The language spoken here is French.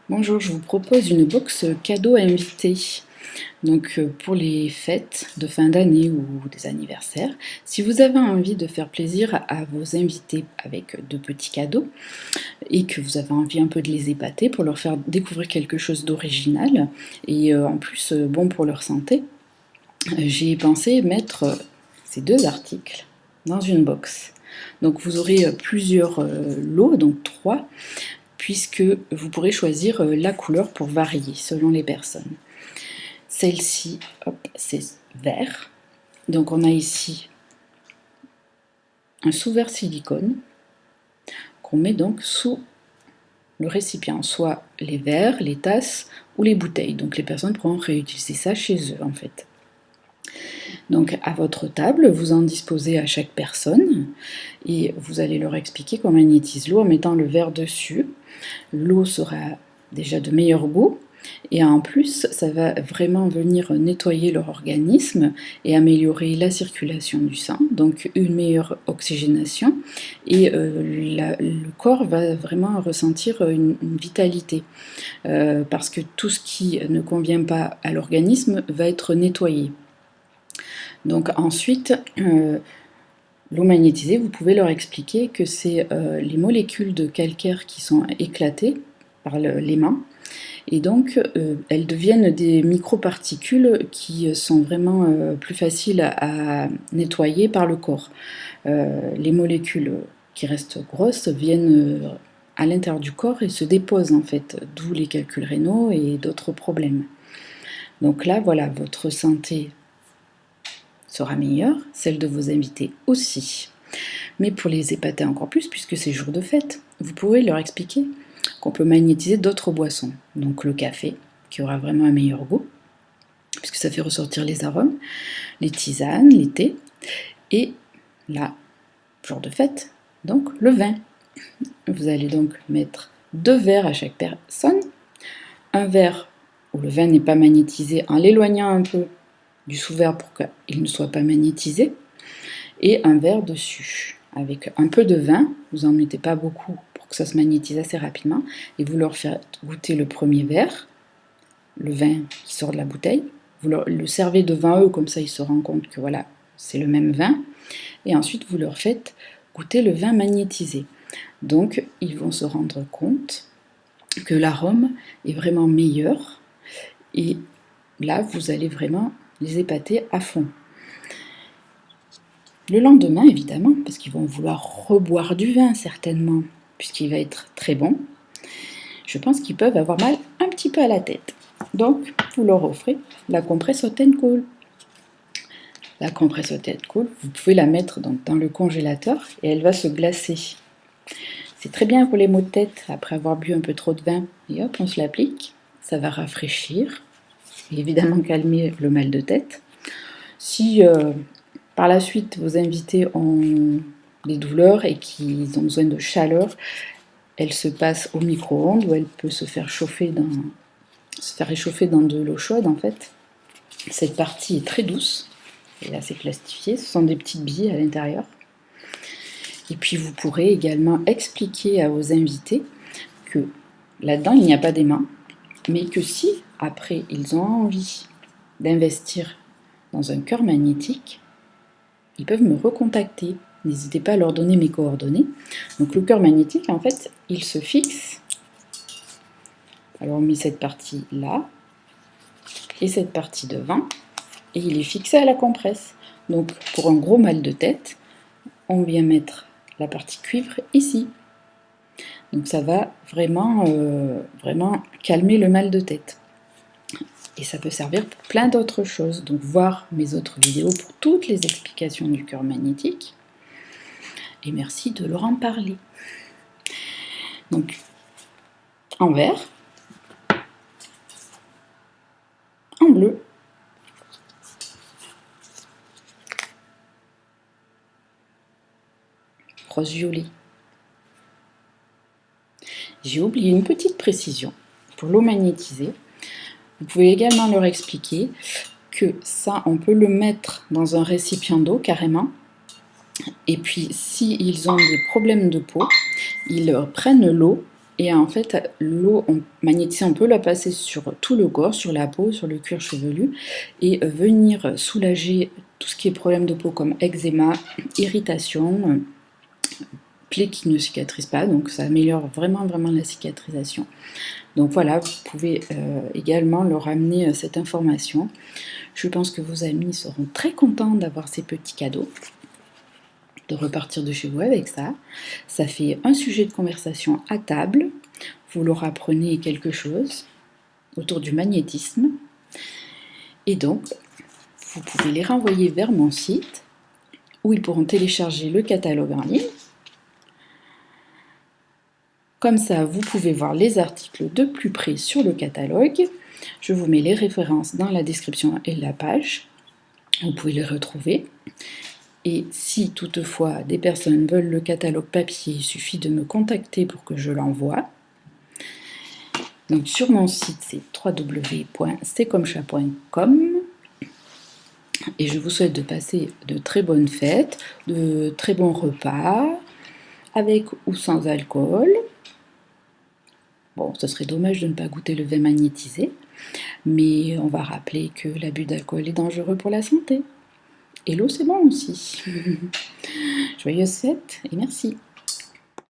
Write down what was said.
Bonjour, je vous propose une box cadeau invité. Donc pour les fêtes de fin d'année ou des anniversaires, si vous avez envie de faire plaisir à vos invités avec de petits cadeaux et que vous avez envie un peu de les épater pour leur faire découvrir quelque chose d'original et en plus bon pour leur santé, j'ai pensé mettre ces deux articles dans une box. Donc vous aurez plusieurs lots, donc 3, puisque vous pourrez choisir la couleur pour varier selon les personnes. Celle-ci, c'est vert. Donc on a ici un sous-verre silicone qu'on met donc sous le récipient, soit les verres, les tasses ou les bouteilles. Donc les personnes pourront réutiliser ça chez eux en fait. Donc à votre table, vous en disposez à chaque personne et vous allez leur expliquer comment on magnétise l'eau en mettant le verre dessus. L'eau sera déjà de meilleur goût et en plus ça va vraiment venir nettoyer leur organisme et améliorer la circulation du sang, donc une meilleure oxygénation et le corps va vraiment ressentir une vitalité parce que tout ce qui ne convient pas à l'organisme va être nettoyé. Donc ensuite, l'eau magnétisée, vous pouvez leur expliquer que c'est les molécules de calcaire qui sont éclatées par les mains et donc elles deviennent des microparticules qui sont vraiment plus faciles à nettoyer par le corps. Les molécules qui restent grosses viennent à l'intérieur du corps et se déposent en fait, d'où les calculs rénaux et d'autres problèmes. Donc là, voilà, votre santé sera meilleure, celle de vos invités aussi. Mais pour les épater encore plus, puisque c'est jour de fête, vous pourrez leur expliquer qu'on peut magnétiser d'autres boissons. Donc le café, qui aura vraiment un meilleur goût, puisque ça fait ressortir les arômes, les tisanes, les thés, et là, jour de fête, donc le vin. Vous allez donc mettre 2 verres à chaque personne, un verre où le vin n'est pas magnétisé en l'éloignant un peu du sous-verre pour qu'il ne soit pas magnétisé, et un verre dessus avec un peu de vin, vous n'en mettez pas beaucoup pour que ça se magnétise assez rapidement, et vous leur faites goûter le premier verre, le vin qui sort de la bouteille, vous le servez devant eux, comme ça ils se rendent compte que voilà, c'est le même vin, et ensuite vous leur faites goûter le vin magnétisé. Donc ils vont se rendre compte que l'arôme est vraiment meilleur, et là vous allez vraiment les épater à fond. Le lendemain, évidemment, parce qu'ils vont vouloir reboire du vin certainement, puisqu'il va être très bon, je pense qu'ils peuvent avoir mal un petit peu à la tête. Donc, vous leur offrez la compresse Hot & Cool. La compresse Hot & Cool, vous pouvez la mettre donc dans le congélateur et elle va se glacer. C'est très bien pour les maux de tête après avoir bu un peu trop de vin. Et hop, on se l'applique. Ça va rafraîchir et évidemment calmer le mal de tête. Si par la suite vos invités ont des douleurs et qu'ils ont besoin de chaleur, elle se passe au micro-ondes où elle peut se faire réchauffer dans de l'eau chaude en fait. Cette partie est très douce et assez plastifiée, ce sont des petites billes à l'intérieur. Et puis vous pourrez également expliquer à vos invités que là-dedans il n'y a pas d'aimant, mais que si après ils ont envie d'investir dans un cœur magnétique, ils peuvent me recontacter. N'hésitez pas à leur donner mes coordonnées. Donc le cœur magnétique, en fait, il se fixe. Alors on met cette partie là et cette partie devant et il est fixé à la compresse. Donc pour un gros mal de tête, on vient mettre la partie cuivre ici. Donc ça va vraiment, vraiment calmer le mal de tête. Et ça peut servir pour plein d'autres choses. Donc voir mes autres vidéos pour toutes les explications du cœur magnétique. Et merci de leur en parler. Donc en vert, en bleu, rose violet. J'ai oublié une petite précision pour l'eau magnétisée. Vous pouvez également leur expliquer que ça, on peut le mettre dans un récipient d'eau carrément. Et puis, s'ils ont des problèmes de peau, ils prennent l'eau Et en fait, l'eau magnétisée, on peut la passer sur tout le corps, sur la peau, sur le cuir chevelu, et venir soulager tout ce qui est problème de peau comme eczéma, irritation, plaies qui ne cicatrisent pas, donc ça améliore vraiment la cicatrisation. Donc voilà, vous pouvez également leur amener cette information. Je pense que vos amis seront très contents d'avoir ces petits cadeaux, de repartir de chez vous avec ça. Ça fait un sujet de conversation à table. Vous leur apprenez quelque chose autour du magnétisme. Et donc, vous pouvez les renvoyer vers mon site où ils pourront télécharger le catalogue en ligne. Comme ça, vous pouvez voir les articles de plus près sur le catalogue. Je vous mets les références dans la description et la page. Vous pouvez les retrouver. Et si toutefois des personnes veulent le catalogue papier, il suffit de me contacter pour que je l'envoie. Donc sur mon site, c'est www.cetcomchat.com. Et je vous souhaite de passer de très bonnes fêtes, de très bons repas, avec ou sans alcool. Bon, ce serait dommage de ne pas goûter le vin magnétisé, mais on va rappeler que l'abus d'alcool est dangereux pour la santé. Et l'eau, c'est bon aussi. Joyeuses fêtes et merci.